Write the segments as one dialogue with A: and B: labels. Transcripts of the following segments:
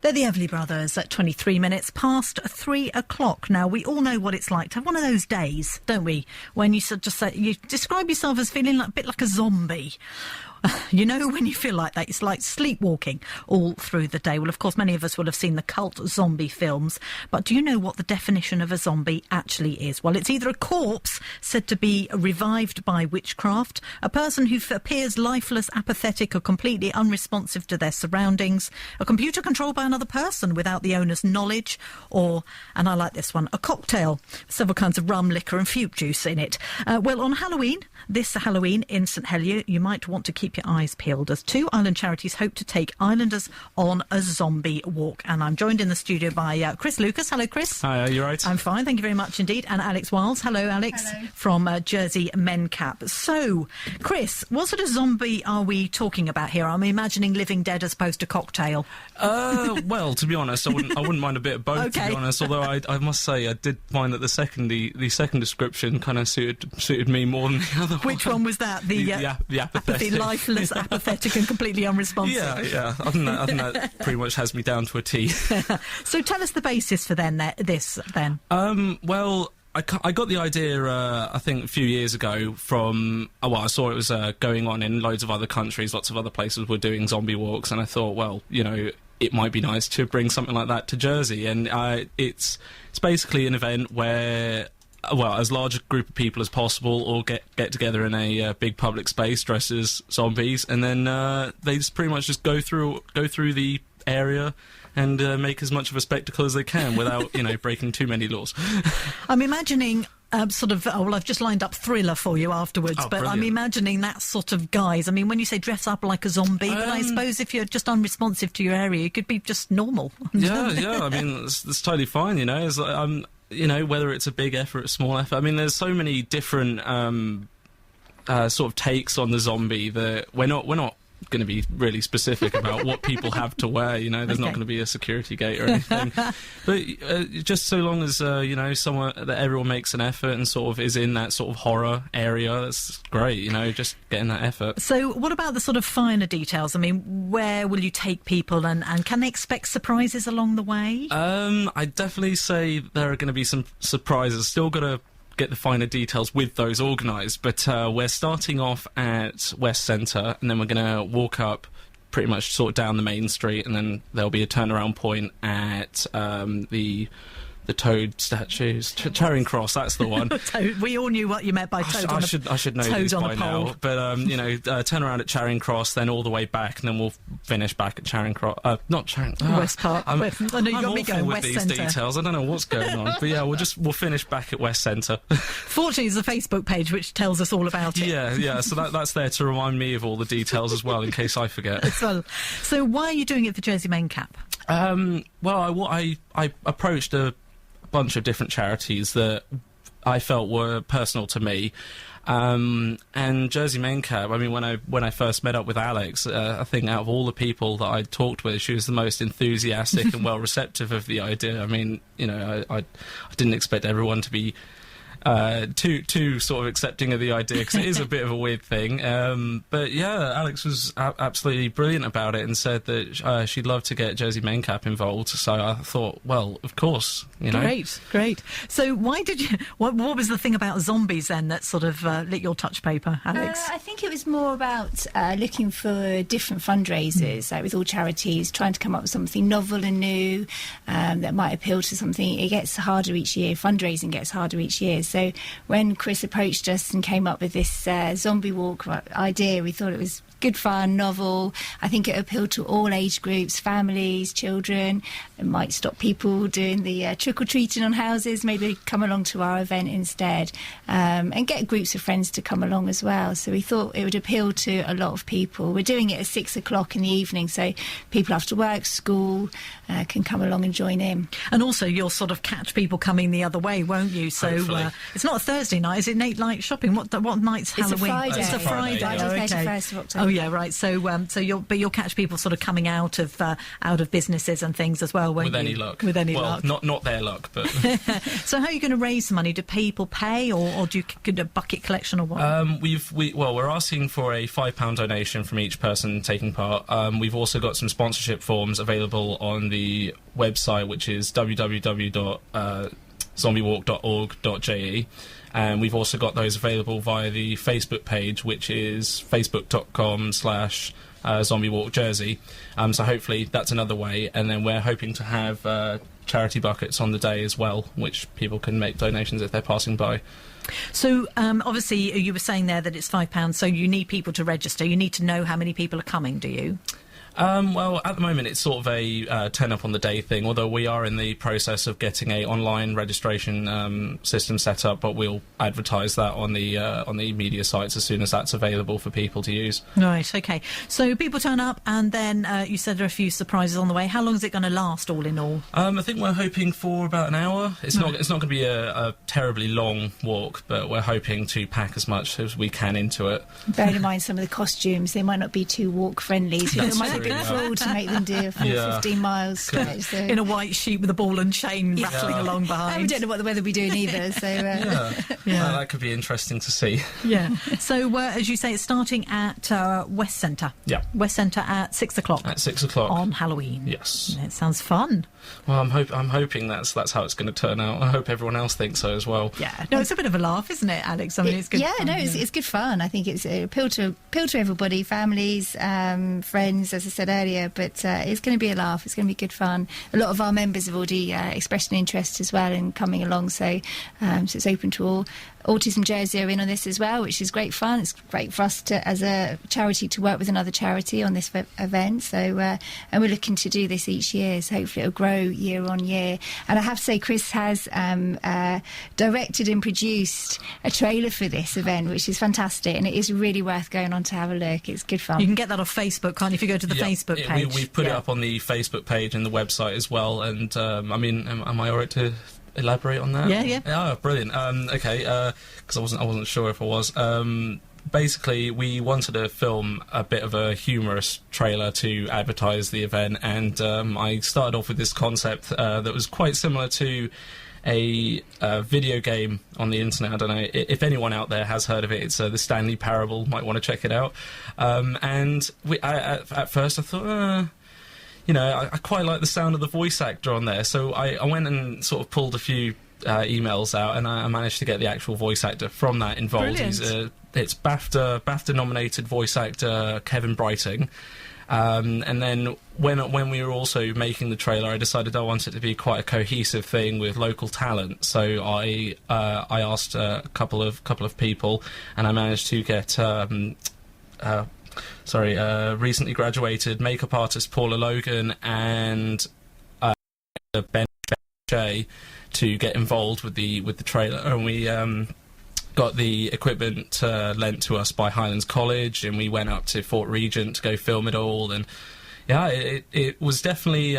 A: They're the Everly Brothers at 23 minutes past 3 o'clock. Now, we all know what it's like to have one of those days, don't we? When you just say, you describe yourself as feeling a bit like a zombie. You know, when you feel like that, it's like sleepwalking all through the day. Well, of course, many of us will have seen the cult zombie films, but do you know what the definition of a zombie actually is? Well, it's either a corpse said to be revived by witchcraft, a person who appears lifeless, apathetic, or completely unresponsive to their surroundings, a computer controlled by another person without the owner's knowledge, or, and I like this one, a cocktail, several kinds of rum, liquor and fruit juice in it. Well, on Halloween, this Halloween in St Helier, you might want to keep your eyes peeled as two island charities hope to take islanders on a zombie walk. And I'm joined in the studio by Chris Lucas. Hello, Chris.
B: Hi, are you right?
A: I'm fine, thank you very much indeed. And Alex Wiles. Hello, Alex.
C: Hello.
A: From Jersey Mencap. So, Chris, what sort of zombie are we talking about here? I'm imagining Living Dead as opposed to Cocktail.
B: Well, to be honest, I wouldn't mind a bit of both,
A: Okay.
B: to be honest, although I must say I did find that the second description kind of suited me more than the other one.
A: Which one was that? The
B: apathetic.
A: apathy, lifeless, apathetic and completely unresponsive.
B: Yeah. I think that pretty much has me down to a T.
A: So tell us the basis for this then.
B: Well, I got the idea, I think, a few years ago from... I saw it was going on in loads of other countries. Lots of other places were doing zombie walks, and I thought, well, you know, it might be nice to bring something like that to Jersey. And it's basically an event where... well, as large a group of people as possible all get together in a big public space dressed as zombies, and then they just pretty much just go through the area and make as much of a spectacle as they can without, you know, breaking too many laws.
A: I'm imagining I've just lined up Thriller for you afterwards, but
B: brilliant.
A: I'm imagining that sort of guise. I mean, when you say dress up like a zombie, but I suppose if you're just unresponsive to your area, you could be just normal.
B: Yeah, I mean, that's totally fine, you know. It's like, you know, whether it's a big effort, a small effort. I mean, there's so many different sort of takes on the zombie that we're not going to be really specific about what people have to wear. You know, there's not going to be a security gate or anything. But just so long as you know, somewhere that everyone makes an effort and sort of is in that sort of horror area, that's great. You know, just getting that effort.
A: So, what about the sort of finer details? I mean, where will you take people, and can they expect surprises along the way?
B: I'd definitely say there are going to be some surprises. Still got to get the finer details with those organised, but we're starting off at West Centre, and then we're going to walk up pretty much sort of down the main street, and then there'll be a turnaround point at the Toad statues. Charing Cross, that's the one.
A: We all knew what you meant by Toad
B: I should know this by now. But, you know, turn around at Charing Cross, then all the way back, and then we'll finish back at Charing Cross. Not Charing...
A: West Park.
B: I'm
A: you got me going,
B: with
A: West
B: these
A: Centre.
B: details. I don't know what's going on. But, yeah, we'll finish back at West Centre.
A: Fortunately, there's a Facebook page which tells us all about it.
B: Yeah, so that's there to remind me of all the details as well, in case I forget.
A: So why are you doing it for Jersey Mencap?
B: Well, I approached a bunch of different charities that I felt were personal to me, and Jersey Mencap. I mean, when I first met up with Alex, I think out of all the people that I'd talked with, she was the most enthusiastic and well receptive of the idea. I mean, you know, I didn't expect everyone to be too sort of accepting of the idea, because it is a bit of a weird thing. But yeah, Alex was absolutely brilliant about it and said that she'd love to get Jersey Mencap involved. So I thought, well, of course, you know.
A: Great. So why did you? What was the thing about zombies then that sort of lit your touch paper, Alex?
C: I think it was more about looking for different fundraisers, like with all charities, trying to come up with something novel and new that might appeal to something. It gets harder each year. Fundraising gets harder each year. So when Chris approached us and came up with this zombie walk idea, we thought it was good fun, novel. I think it appealed to all age groups, families, children. It might stop people doing the trick-or-treating on houses, maybe come along to our event instead, and get groups of friends to come along as well. So we thought it would appeal to a lot of people. We're doing it at 6 o'clock in the evening, so people after work, school, can come along and join in.
A: And also you'll sort of catch people coming the other way, won't you? So it's not a Thursday night, is it? Late night shopping? What night's Halloween?
C: It's a Friday.
A: It's a Friday.
C: Friday, 31st of October.
A: yeah, right. So you'll catch people sort of coming out of businesses and things as well, won't
B: With
A: you?
B: any luck.
A: With any luck.
B: Not their luck, but.
A: So how are you going to raise the money? Do people pay, or do you do a bucket collection, or what?
B: We're asking for a £5 donation from each person taking part. We've also got some sponsorship forms available on the website, which is www.zombiewalk.org.je. And we've also got those available via the Facebook page, which is facebook.com/ZombieWalkJersey. So hopefully that's another way. And then we're hoping to have charity buckets on the day as well, which people can make donations if they're passing by.
A: So obviously you were saying there that it's £5, so you need people to register. You need to know how many people are coming, do you?
B: Well, at the moment it's sort of a turn up on the day thing, although we are in the process of getting a online registration system set up, but we'll advertise that on the media sites as soon as that's available for people to use.
A: Right, okay. So people turn up, and then you said there are a few surprises on the way. How long is it going to last, all in all?
B: I think we're hoping for about an hour. It's not going to be a terribly long walk, but we're hoping to pack as much as we can into it.
C: Bearing in mind some of the costumes, they might not be too walk friendly, so it might be cruel to make them do a full 15 miles stretch. So.
A: In a white sheet with a ball and chain rattling along behind.
C: We don't know what the weather will be doing either, so...
B: That could be interesting to see.
A: Yeah. So, as you say, it's starting at West Centre.
B: Yeah.
A: West Centre at 6 o'clock.
B: At 6 o'clock.
A: On Halloween.
B: Yes.
A: It sounds fun.
B: Well, I'm hoping that's how it's going to turn out. I hope everyone else thinks so as well.
A: Yeah. No, it's a bit of a laugh, isn't it, Alex? I mean, it's good fun.
C: It's good fun. I think it's appeal to everybody, families, friends, as I said earlier, but it's going to be a laugh. It's going to be good fun. A lot of our members have already expressed an interest as well in coming along, so it's open to all. Autism Jersey are in on this as well, which is great fun. It's great for us as a charity to work with another charity on this event. So, and we're looking to do this each year, so hopefully it'll grow year on year. And I have to say, Chris has directed and produced a trailer for this event, which is fantastic, and it is really worth going on to have a look. It's good fun.
A: You can get that off Facebook, can't you, if you go to the Facebook page?
B: We've put it up on the Facebook page and the website as well. And I mean, am I all right to elaborate on that?
A: Yeah.
B: Oh, brilliant. Okay, because I wasn't sure if I was. Basically, we wanted to film a bit of a humorous trailer to advertise the event, and I started off with this concept that was quite similar to a video game on the internet. I don't know if anyone out there has heard of it. It's the Stanley Parable. Might want to check it out. And at first I thought, I quite like the sound of the voice actor on there, so I went and sort of pulled a few emails out, and I managed to get the actual voice actor from that involved.
A: Brilliant.
B: It's BAFTA nominated voice actor Kevin Brighting. And then when we were also making the trailer, I decided I wanted it to be quite a cohesive thing with local talent. So I asked a couple of people, and I managed to get recently graduated makeup artist Paula Logan and Ben Jay to get involved with the trailer, and we got the equipment lent to us by Highlands College, and we went up to Fort Regent to go film it all. And it was definitely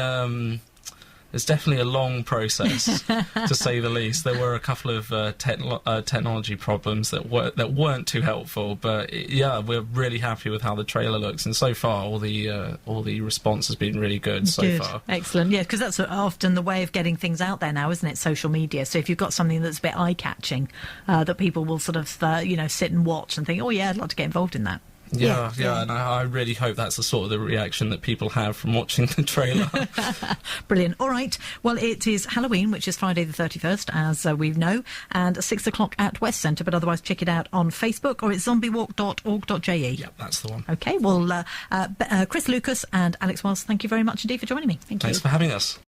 B: it's definitely a long process to say the least. There were a couple of technology problems that weren't too helpful, but we're really happy with how the trailer looks, and so far all the response has been really good so far.
A: Excellent. Yeah, because that's often the way of getting things out there now, isn't it? Social media. So if you've got something that's a bit eye-catching, that people will sort of sit and watch and think, oh yeah, I'd like to get involved in that.
B: Yeah, and I really hope that's the sort of the reaction that people have from watching the trailer.
A: Brilliant. All right. Well, it is Halloween, which is Friday the 31st, as we know, and 6 o'clock at West Centre, but otherwise check it out on Facebook or at zombiewalk.org.je.
B: Yep, that's the one.
A: OK, well, Chris Lucas and Alex Wiles, thank you very much indeed for joining me.
B: Thanks for having us.